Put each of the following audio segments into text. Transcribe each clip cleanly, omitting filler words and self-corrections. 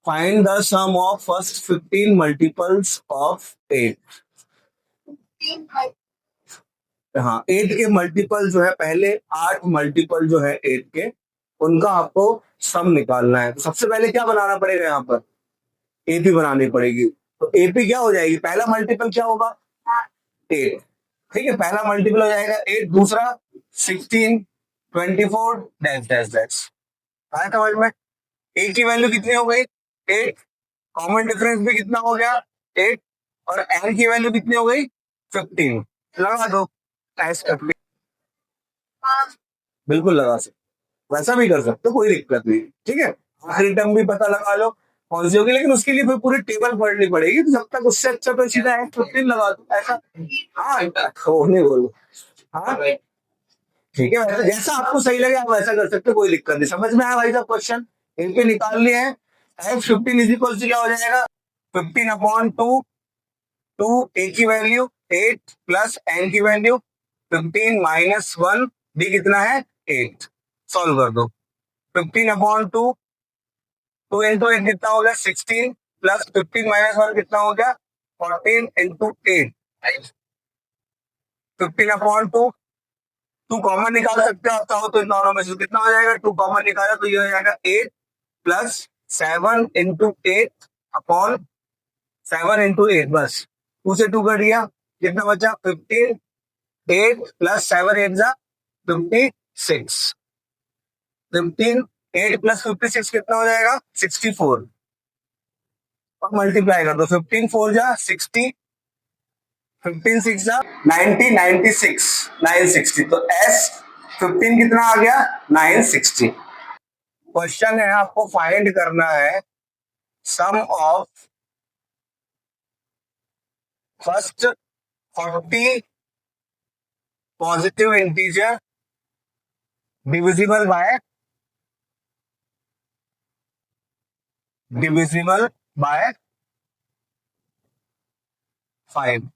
Find the sum of first 15 multiples of 8। हाँ, 8 के multiple जो है, पहले 8 मल्टीपल जो है 8 के, उनका आपको सम निकालना है। तो सबसे पहले क्या बनाना पड़ेगा, यहाँ पर एपी बनानी पड़ेगी। तो एपी क्या हो जाएगी, पहला मल्टीपल क्या होगा 8, ठीक है, पहला मल्टीपल हो जाएगा 8, दूसरा 16, 24 डैश डैश डैश। आया समझ में? ए की वैल्यू कितनी हो गई 8, कॉमन डिफरेंस भी कितना हो गया 8, और एन की वैल्यू कितनी हो गई 15। लगा दो एस करके, बिल्कुल लगा सकते, वैसा भी कर सकते हो, कोई दिक्कत नहीं, ठीक है। आखिरी टर्म भी पता लगा लो कौन सी होगी, लेकिन उसके लिए फिर पूरी टेबल पढ़नी पड़ेगी, तो जब तक उससे अच्छा तो सीधा एस 15 लगा दो ऐसा। हाँ, नहीं बोलो, हाँ ठीक है, वैसे जैसा आपको सही लगे आप वैसा कर सकते हो, कोई दिक्कत नहीं। समझ में आया भाई साहब क्वेश्चन? इनके निकाल लिए हैं। एफ 15 इज इक्वल टू क्या हो जाएगा 15/2, टू ए की वैल्यू 8 प्लस एन की वैल्यू 15 माइनस 1, डी कितना है 8। सॉल्व कर दो। 15/2, 2 इंटू 8 कितना हो गया 16, प्लस 15 माइनस 1 कितना हो गया 14 इंटू 8। 15/2, 2 कॉमन निकाल सकते हो, चाहो तो इन दोनों में से कितना हो जाएगा, 2 कॉमन निकाला तो ये हो जाएगा 8 प्लस 7 इंटू 8 अपॉन 7 इंटू 8, बस 2 से 2 कर दिया, कितना बचा 15, 8 प्लस 7 8 जा 56, 15 8 प्लस 56 कितना हो जाएगा 64, और मल्टीप्लाई कर दो, 15 4 जा 60, 15 6 जा 90, 96 960, तो एस 15 कितना आ गया 960। क्वेश्चन है आपको फाइंड करना है sum of first 40 positive integer divisible by 5।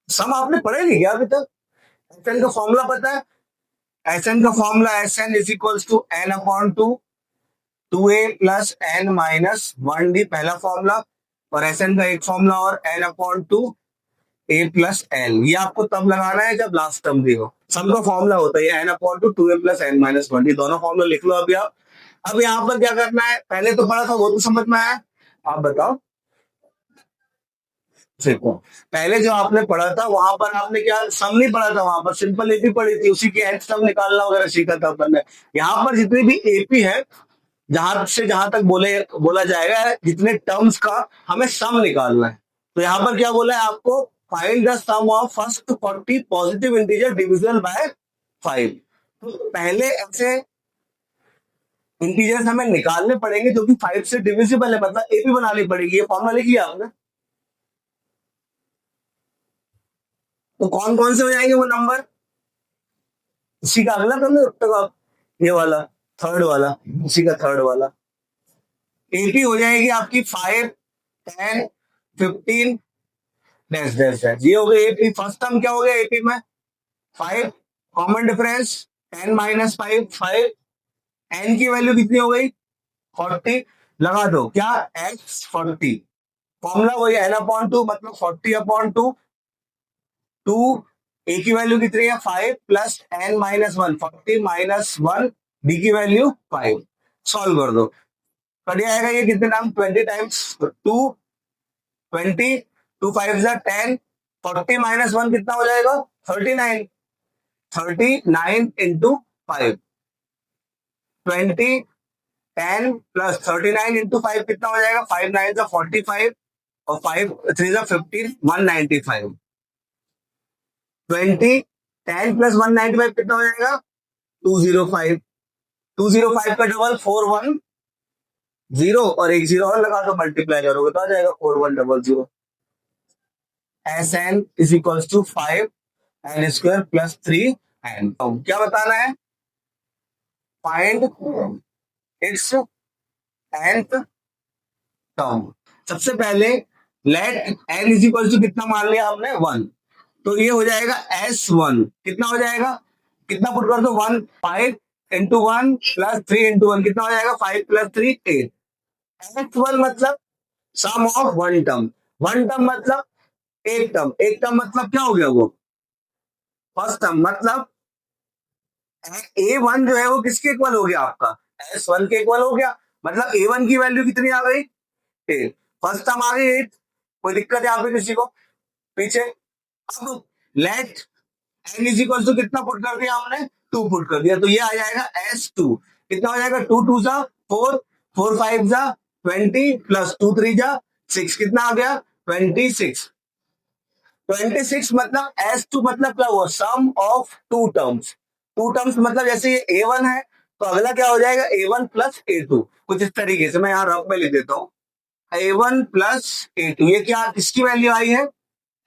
Sum आपने पढ़े नहीं क्या अभी तक? एसएन का फॉर्मूला पता है? एसएन का formula s n is equals to n upon 2, 2a plus n minus 1d, पहला फॉर्मूला। और एसएन का एक फॉर्मूला और n upon 2 a plus n, ये आपको तब लगाना है जब लास्ट टर्म भी हो। सम का फॉर्मूला होता है n upon 2, 2a plus n minus 1d, दोनों फॉर्मूला लिख लो अभी आप। अब यहाँ पर क्या करना है, पहले तो पढ़ा था वो तो समझ में आया, आप बताओ। देखो, पहले जो आपने पढ़ा था वहां पर आपने क्या सम नहीं पढ़ा था, वहां पर सिंपल एपी पढ़ी थी, उसी की एच सम निकालना वगैरह सीखा था अपन ने। यहाँ पर जितनी भी एपी है, जहां से जहां तक बोला जाएगा, जितने टर्म्स का हमें सम निकालना है। तो यहाँ पर क्या बोला है आपको, find the sum of first 40 positive integer divisible by 5। तो पहले ऐसे इंटीजर्स हमें निकालने पड़ेंगे जो कि 5 से डिविजिबल है, मतलब एपी बनानी पड़ेगी। ये फॉर्मूला लिख लिया आपने? तो कौन कौन से हो जाएंगे वो नंबर, इसी का अगला कर लो तब आप, ये वाला थर्ड वाला, इसी का थर्ड वाला। एपी हो जाएगी आपकी 5, 10, 15 डैश डैश डैश, ये हो गई एपी। फर्स्ट टर्म क्या हो गया एपी में 5, कॉमन डिफरेंस 10 माइनस 5 5, एन की वैल्यू कितनी हो गई 40, लगा दो क्या एक्स 40, फॉर्मूला वही एन अपॉन 2 मतलब 40/2, 2 ए की वैल्यू कितनी है 5 plus n minus 1, 40 minus 1, d की वैल्यू 5। सॉल्व कर दो, कट जाएगा ये कितने टाइम 20 टाइम्स 2, 20, 2 5 जा 10, 40 माइनस 1 कितना हो जाएगा 39, 39 इंटू 5, 20, 10 प्लस 39 इंटू 5 कितना हो जाएगा 5 9 जा 45, और 5 3 जा 15, 195, 20, 10 प्लस 195 कितना हो जाएगा 205, 205 का डबल 410, और एक जीरो और लगा दो, मल्टीप्लाई करोगे तो आ जाएगा 4100। S n is equal to 5 n square plus 3 n. क्या बताना है, फाइंड इट्स nth टर्म। सबसे पहले let n is equal to कितना मान लिया हमने 1, तो ये हो जाएगा S1, कितना हो जाएगा, कितना पुट कर दो 1 5 into one plus three into one कितना हो जाएगा 5 प्लस थ्री 8। x1 मतलब सम ऑफ वन टर्म मतलब एक टर्म मतलब क्या हो गया वो फर्स्ट टर्म मतलब A1 जो है वो किसके इक्वल हो गया आपका S1 के इक्वल हो गया मतलब A1 की वैल्यू कितनी आ गई 8। फर्स्ट टर्म आ गई 8। कोई दिक्कत है यहाँ पे किसी को पीछे। अब let n is equal to कितना पुट कर दिया हमने 2 पुट कर दिया तो ये आ जाएगा S2 कितना हो जाएगा 2 2 जा 4 4 5 जा 20 प्लस 2 3 जा 6 कितना आ गया 26। 26 मतलब S2 मतलब क्या हुआ सम ऑफ टू टर्म्स मतलब जैसे ये A1 है तो अगला क्या हो जाएगा A1 प्लस A2 कुछ इस तरीके से मैं यहाँ रफ में लिख देता हूँ A1 प्लस A2 ये क्या किसकी वैल्यू आई है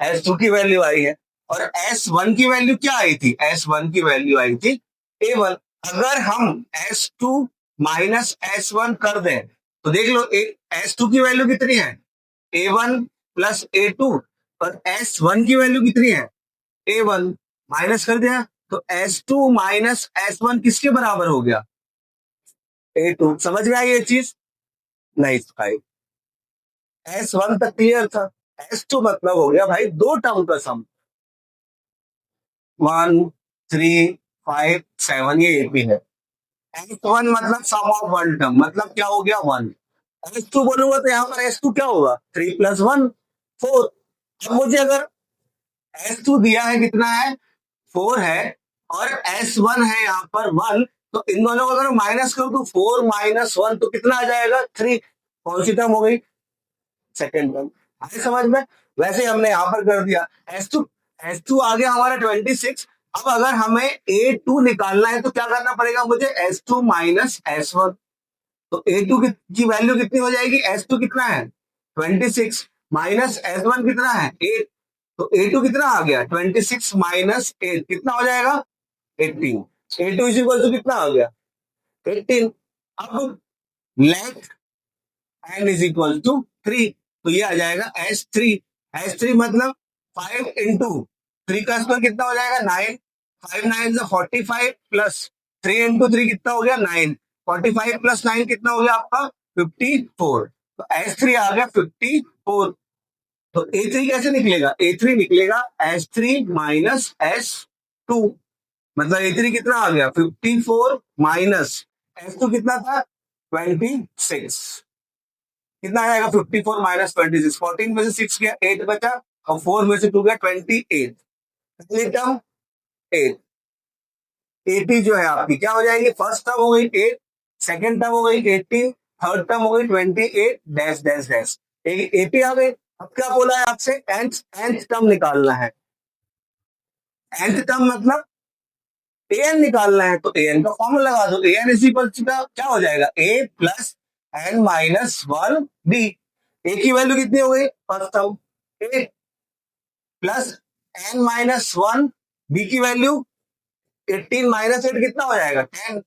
S2 की वैल्यू आई है और S1 की वैल्यू क्या आई थी S1 की वैल्यू आई थी A1। अगर हम S2 माइनस S1 कर दें तो देख लो S2 की वैल्यू कितनी है A1 प्लस A2 और S1 की वैल्यू कितनी है A1 माइनस कर दिया तो S2 माइनस S1 किसके बराबर हो गया A2। समझ में आई ये चीज नहीं भाई S1 तक क्लियर था S2 मतलब हो गया भाई दो टर्म का सम 1 3 5 7 ये एक भी है। S1 मतलब सम ऑफ वन टर्म मतलब क्या हो गया 1। S2 बोलूंगा तो यहाँ पर S2 क्या होगा 3 प्लस 1 4। अब मुझे अगर S2 दिया है कितना है 4 है और S1 है यहाँ पर 1 तो इन दोनों को अगर माइनस करूं तो 4 माइनस 1 तो कितना आ जाएगा 3। कौन सी टर्म हो गई सेकेंड टर्म। आगे समझ में वैसे हमने यहाँ पर कर दिया एस टू आ गया हमारा 26। अब अगर हमें A2 निकालना है तो क्या करना पड़ेगा मुझे S2 माइनस S1 तो A2 की वैल्यू कितनी हो जाएगी S2 कितना है 26 माइनस S1 कितना है 8 तो A2 कितना आ गया 26 माइनस 8 कितना हो जाएगा 18। A2 इज इक्वल टू कितना आ गया 18। अब let n is equal to 3 तो ये आ जाएगा S3 मतलब 5 इंटू 3 का स्क्वायर कितना हो जाएगा 9 5 9 45 प्लस 3 इंटू 3 कितना हो गया 9 45 प्लस 9 कितना हो गया आपका 54 तो S3 आ गया 54। तो A3 कैसे निकलेगा A3 निकलेगा S3 माइनस S2 मतलब A3 कितना आ गया 54 माइनस S2 कितना था 26 कितना आएगा 54 माइनस 26 14 में से 6 गया 8 बचा और 4 में से 2 गया 28। पहली टर्म 8 80 जो है आपकी क्या हो जाएगी फर्स्ट टर्म हो गई 8 सेकंड टर्म हो गई 18 थर्ड टर्म हो गई 28 डैश डैश डैश 80 आ गई। अब क्या बोला है आपसे nth टर्म निकालना है nth टर्म मतलब an निकालना है तो an का फॉर्मूला लगा दो an इज इक्वल टू क्या हो जाएगा a plus n minus 1 b। A की वैल्यू कितनी हो गई first term 8 plus n minus 1 b की वैल्यू 18 माइनस 8 कितना हो जाएगा 10।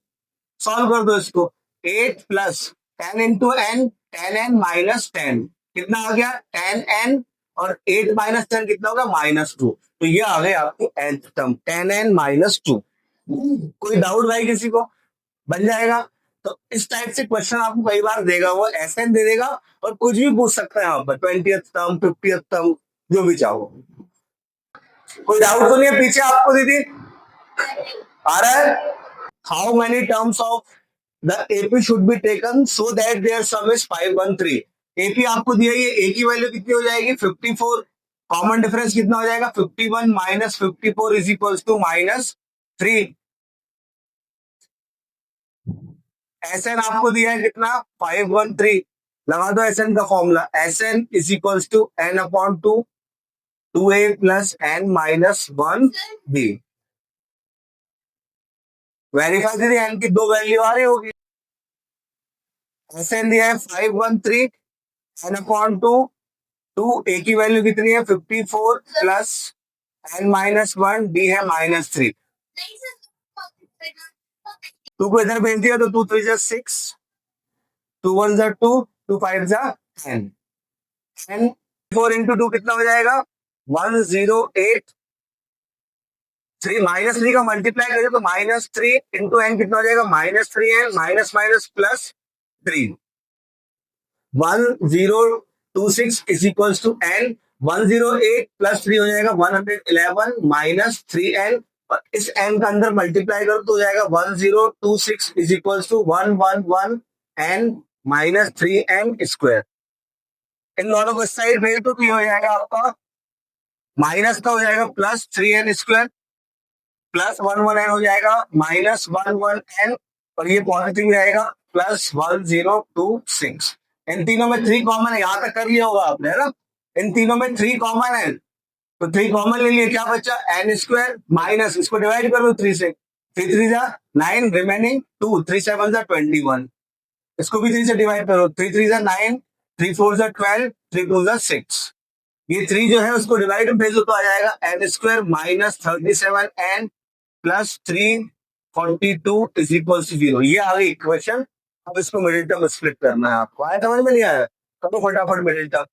सॉल्व कर दो इसको 8 plus 10 into N 10n minus 10 कितना आ गया 10n और 8 माइनस 10 कितना होगा -2 तो ये आ गया आपकी nth टर्म 10n माइनस 2। कोई डाउट भाई किसी को बन जाएगा। तो इस टाइप से क्वेश्चन आपको कई बार देगा वो एसएन दे देगा और कुछ भी पूछ सकता है यहाँ पर 20th टर्म 50th टर्म जो भी चाहो। कोई डाउट तो नहीं है पीछे आपको दीदी आ रहा है। How many terms of the AP should be taken so that their sum is 513। AP आपको दिया ये ए की वैल्यू कितनी हो जाएगी 54 कॉमन डिफरेंस कितना हो जाएगा 51 minus 54 is equal to -3। S n आपको दिया है कितना 513 लगा दो एसएन का formula s n is equal to n upon 2 2a plus n minus 1 b। Verify दीदी एन की दो वैल्यू आ रही होगी। एसएन दिया है 513 n अपॉन 2 2 ए की वैल्यू कितनी है 54 प्लस n माइनस 1 b है -3। 2 को इधर भेज दिया तो 2 3 जा 6 2 1 जा 2 2 5 जा 10 10 4 इंटू 2 कितना हो जाएगा 108 थ्री माइनस थ्री का मल्टीप्लाई करें तो माइनस थ्री इंटू एन कितना हो जाएगा, minus three n minus minus plus three, 1026 is equals to n, 108 plus three हो जाएगा 111 माइनस थ्री एन, और इस एन का अंदर मल्टीप्लाई करो तो हो जाएगा 1026 is equals to 111 n minus three n square. इन दोनों को साइड भेज तो ये हो जाएगा आपका माइनस का हो जाएगा plus three n square plus one one n हो जाएगा माइनस वन वन एन, और ये पॉजिटिव रहेगा प्लस 1026। इन तीनों में थ्री कॉमन है, यहां तक कर लिया होगा आपने, है ना। इन तीनों में थ्री कॉमन है तो थ्री कॉमन ले लिए, क्या बचा एन स्क्वायर माइनस इसको डिवाइड कर लो थ्री से, थ्री थ्री जा nine remaining to, three seven जा 21, इसको भी थ्री से डिवाइड करो, थ्री थ्री जा नाइन, थ्री फोर जा 12, थ्री टू जा 6, ये थ्री जो है उसको डिवाइड में भेजो तो आ जाएगा n square minus 37 n plus 342 is equal to 0। ये आ गई इक्वेशन। अब इसको मिडिल टर्म स्प्लिट करना है आपको, आया समझ में नहीं आया, करो फटाफट मिडिल टर्म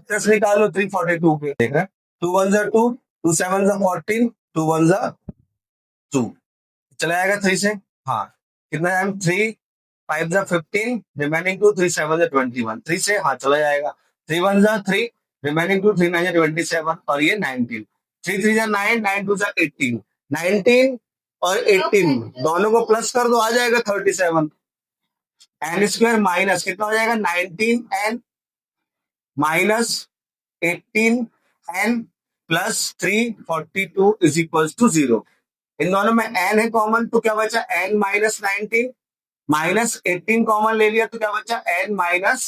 प्लस निकालो 342 पे, देख रहे हैं 2 1 जा 2, 2 7 जा 14, 2 1 जा 2, चला जाएगा 3 से, हाँ कितना है 3 5 जा 15 रिमेनिंग 2, 3 7 जा 21, 3 से हाँ चला जाएगा, 3 1 जा 3 रिमेनिंग 2, 3 9 जा 27 और ये 19, 3 3 जा 9, 9 2 जा 18, 19 और 18 दोनों को प्लस कर दो आ जाएगा 37, एन स्क्वायर माइनस कितना हो जाएगा 19 n minus 18 n plus 342 is equal to 0। इन दोनों में एन है कॉमन तो क्या बचा एन माइनस 19 माइनस 18 कॉमन ले लिया तो क्या बचा एन माइनस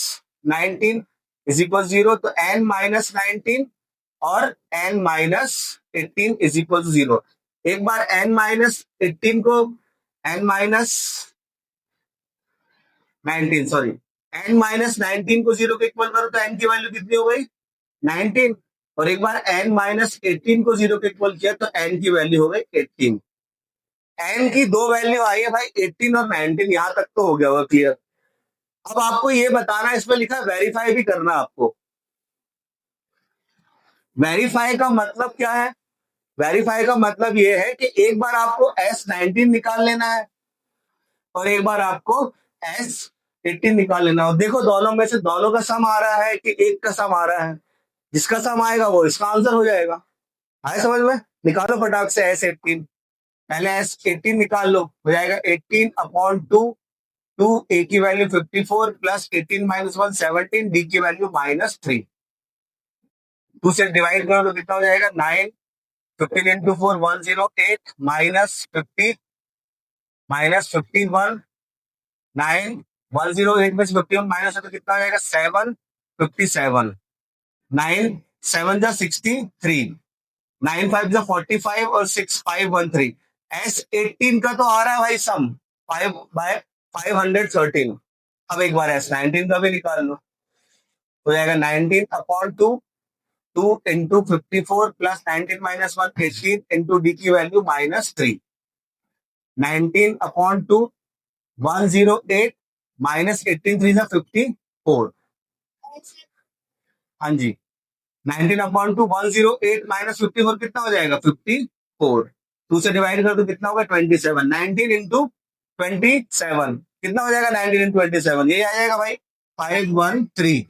19 इज इक्वल 0, तो एन माइनस 19 और n minus 18 is equal to 0। एक बार एन माइनस 18 को n minus 19 sorry n minus 19 को 0 के इक्वल करो तो एन की वैल्यू कितनी हो गई 19, और एक बार एन माइनस 18 को 0 के इक्वल किया तो एन की वैल्यू हो गई 18। एन की दो वैल्यू आई है भाई 18 और 19, यहां तक तो हो गया होगा क्लियर। अब आपको ये बताना है, इसमें लिखा वेरीफाई भी करना आपको। वेरीफाई का मतलब क्या है, वेरीफाई का मतलब ये है कि एक बार आपको S19 निकाल लेना है और एक बार आपको S18 निकाल लेना हो। देखो दोनों में से दोनों का सम आ रहा है कि एक का सम आ रहा है, जिसका सम आएगा वो इसका आंसर हो जाएगा। आए समझ में, निकालो फटाक से S18, पहले S18 निकाल लो, हो जाएगा 18 अपॉन 2, 2 ए की वैल्यू 54 प्लस 18 माइनस 1 17, डी की वैल्यू माइनस 3, 2 से डिवाइड करो तो कितना हो जाएगा 9, 15 इंटू 4 108 माइनस 50 माइनस 51 9, 108 में से 51 माइनस है तो कितना हो जाएगा 7 57, 9 7 जा 63, 9 5 जा 45 और 6 513। S18 का तो आ रहा है भाई सम 5 बाय 513। अब एक बार S19 का भी निकाल लो, हो जाएगा 19 upon 2, 2 into 54 plus 19 minus 1 18 into D की वैल्यू माइनस 3, 19 अपॉन 2 108 माइनस 18 3 54, हाँ जी 19 अपॉन 2 108 माइनस 54 कितना हो जाएगा 54, 2 से डिवाइड कर तो कितना होगा 27, 19 इंटू 27 कितना हो जाएगा 19 इंटू 27, ये आ जाएगा भाई 513।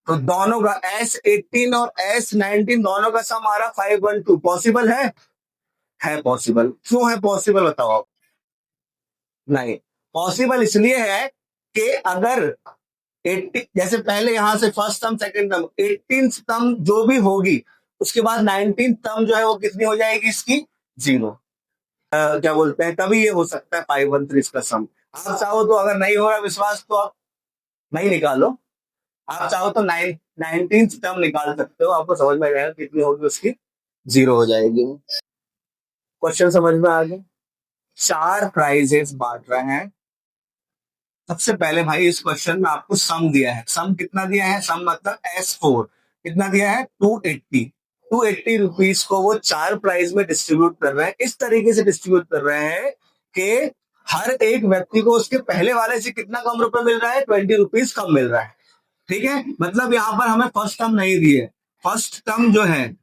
तो दोनों का S18 और S19 दोनों का सम आ रहा 512, पॉसिबल है पॉसिबल। क्यों है पॉसिबल बताओ आप, नहीं पॉसिबल इसलिए है कि अगर 80 जैसे पहले यहां से first term second term 18 term जो भी होगी उसके बाद 19 टर्म जो है वो कितनी हो जाएगी इसकी 0, क्या बोलते हैं, तभी ये हो सकता है 513 इसका सम। आप चाहो तो अगर नहीं हो रहा विश्वास तो आप नहीं निकालो, आप चाहो तो 19 टर्म निकाल सकते हो, आपको समझ में आएगा कितनी होगी उसकी 0 हो जाएगी। क्वेश्चन समझ में आ गया, 4 प्राइजेस बांट रहे हैं। सबसे पहले भाई इस क्वेश्चन में आपको सम दिया है, सम कितना दिया है, सम मतलब S4 कितना दिया है 280 रुपीज को वो 4 प्राइज में डिस्ट्रीब्यूट कर रहे हैं। इस तरीके से डिस्ट्रीब्यूट कर रहे हैं कि हर एक व्यक्ति को उसके पहले वाले से कितना कम रुपए मिल रहा है 20 रुपीज कम मिल रहा है। ठीक है, मतलब यहाँ पर हमें फर्स्ट टर्म नहीं दी है, फर्स्ट टर्म जो है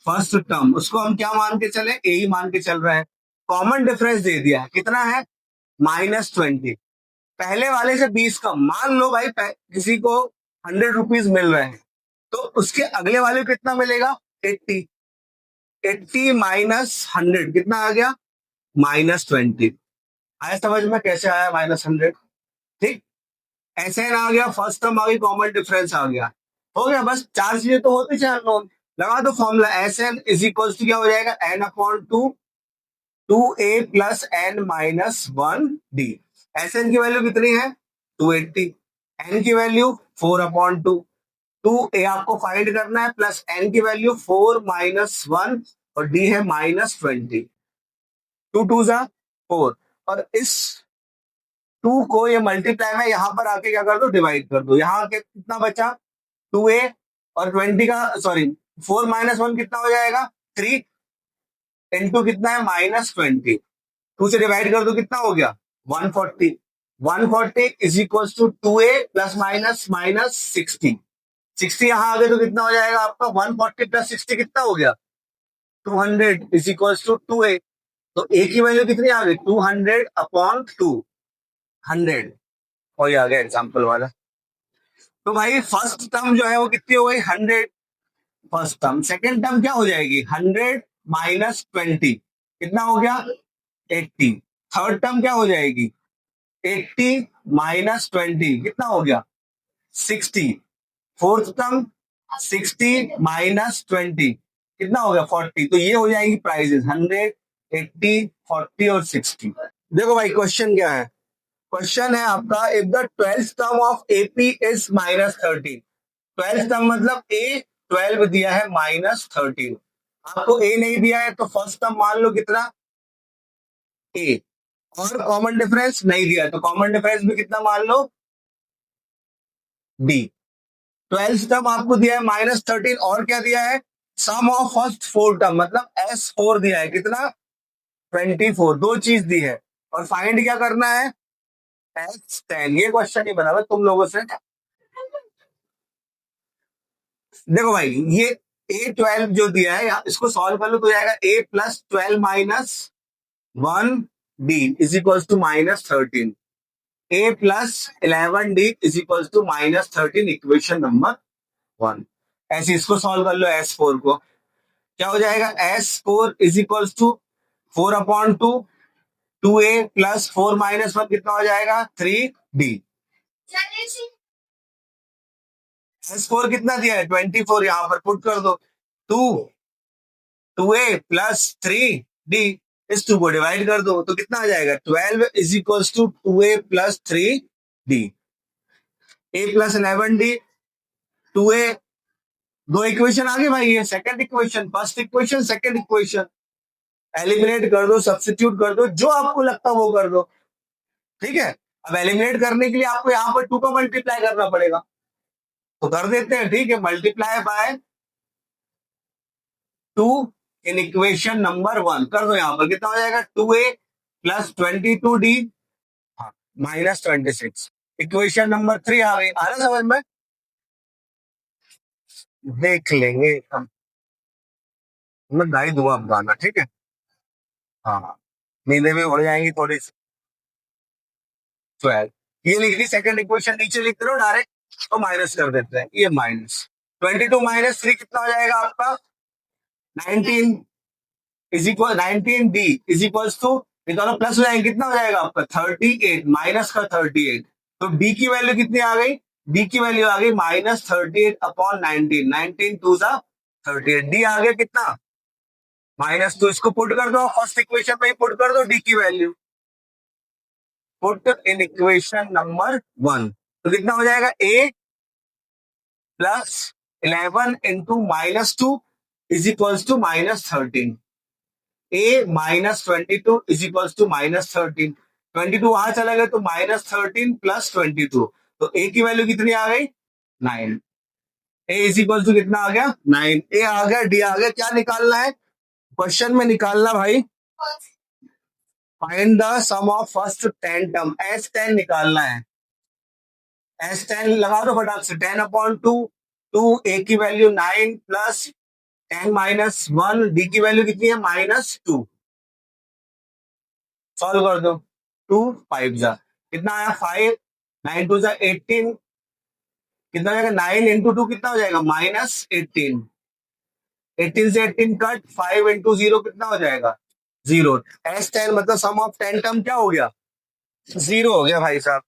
फर्स्ट टर्म उसको हम क्या मान के चले, ए ही मान के चल रहे हैं। कॉमन डिफरेंस दे दिया है, कितना है, -20। पहले वाले से 20 कम, मान लो भाई किसी को 100 रुपीज मिल रहे हैं, तो उसके अगले वाले को कितना मिलेगा, 80। 80 -100 कितना आ गया, -20। आया समझ में कैसे आया -100? ठीक। एस एन आ गया, फर्स्ट टर्म आ गई, कॉमन डिफरेंस आ गया, हो गया। बस चार चीजें तो होती, चार नोन लगा दो formula. S n is equal to क्या हो जाएगा, n/2 2a प्लस n-1 d। एस एन की वैल्यू कितनी है, 280। एन की वैल्यू 4/2। 2a आपको फाइंड करना है, प्लस n की वैल्यू 4 - 1 और d है -20। 2 2 4। और इस 2 को ये मल्टीप्लाई में यहां पर आके क्या कर दो, डिवाइड कर दो। यहां आके कितना बचा, 2a, और 20 का सॉरी 4 - 1 कितना हो जाएगा, 3 इंटू कितना है, -20। 2 से डिवाइड कर दो, कितना हो गया, 140। 140 is equal to 2a plus minus -60। 60 यहां आ गए तो कितना हो जाएगा आपका, 140 प्लस 60 कितना हो गया, 200 इज इक्वल टू 2a। तो a की वैल्यू कितनी आ गई, 200/200। और ये आ गया एग्जाम्पल वाला। तो भाई फर्स्ट टर्म जो है वो कितनी हो गई, 100 फर्स्ट टर्म। सेकेंड टर्म क्या हो जाएगी, 100 -20 कितना हो गया, 80। थर्ड टर्म क्या हो जाएगी, 80 -20 कितना हो गया, 60। फोर्थ टर्म 60 -20 कितना हो गया, 40। तो ये हो जाएगी प्राइजेस, 100, 80, 40 और 60। देखो भाई क्वेश्चन क्या है, क्वेश्चन है आपका, if the 12th term of AP is -13। 12th term मतलब ए 12 दिया है, -13। आपको ए नहीं दिया है तो फर्स्ट टर्म मान लो कितना, ए। और कॉमन डिफरेंस नहीं दिया है तो कॉमन डिफरेंस भी कितना मान लो, डी। 12th टर्म आपको दिया है -13, और क्या दिया है, सम ऑफ फर्स्ट 4 टर्म मतलब S4 दिया है, कितना, 24। दो चीज दी है, और फाइंड क्या करना है, S10। ये क्वेश्चन ही बना हुआ है तुम लोगों से। देखो भाई ये A12 जो दिया है, इसको सॉल्व कर लो तो जाएगा A+12 - 1 D is equal to -13। A+11 D is equal to -13, equation number 1। ऐसे इसको सॉल्व कर लो, S4 को क्या हो जाएगा, S4 is equal to 4/2 2a plus 4 - 1 कितना हो जाएगा, 3D। S4 कितना दिया है, 24, यहां पर पुट कर दो। 2 2a प्लस 3D, इस 2 को डिवाइड कर दो तो कितना आ जाएगा, 12 is equal to 2a plus 3D। A+11D 2a, दो इक्वेशन आ गए भाई, ये second equation, first equation, second equation. Eliminate कर दो, सब्स्टिट्यूट कर दो, जो आपको लगता है वो कर दो। ठीक है, अब एलिमिनेट करने के लिए आपको यहाँ पर 2 का मल्टीप्लाई करना पड़ेगा, तो कर देते हैं। ठीक है, multiply by 2 in equation number 1 कर दो। यहां पर कितना हो जाएगा, 2a plus 22D -26। Equation number 3 आ गई, आ रहा समझ में, देख लेंगे हम। मैं गाई दूंगा अब गाना, ठीक है। हाँ, नींदें भी उड़ जाएंगी थोड़ी सी। 12 ये लिख दी सेकंड इक्वेशन, नीचे लिख दो डायरेक्ट, तो माइनस कर देते हैं, ये -22 - 3 कितना हो जाएगा आपका, 19 is equal 19D is equal to, ये दोनों प्लस हो जाएंगे, कितना हो जाएगा आपका, 38 माइनस का 38। तो D की वैल्यू कितनी आ गई, D की वैल्यू आ गई -38/19। 19 2 सा 38, D आ गया कितना, -2। इसको पुट कर दो, फर्स्ट इक्वेशन में ही पुट कर दो D की value, put in equation number 1। तो कितना हो जाएगा, A plus 11 into -2 is equal to -13। A -22 is equal to -13। 22 वहां चला गया तो -13 प्लस 22, तो A की वैल्यू कितनी आ गई, 9। A इज इक्वल टू कितना आ गया, 9। A आ गया, D आ गया। क्या निकालना है क्वेश्चन में, निकालना भाई, find the sum of first 10 term, S10 निकालना है। S10 लगा दो फटाक से, 10/2 2, A की वैल्यू 9 प्लस 10-1, डी की वैल्यू कितनी है -2। सॉल्व कर दो, 2 5 जा कितना आया 5, 9 2 जा 18, कितना हो जाएगा 9 इंटू 2 कितना हो जाएगा -18, 18 से 18 कट, 5 इंटू 0 कितना हो जाएगा 0। S10 मतलब सम ऑफ 10 टर्म क्या हो गया 0 हो गया भाई साहब।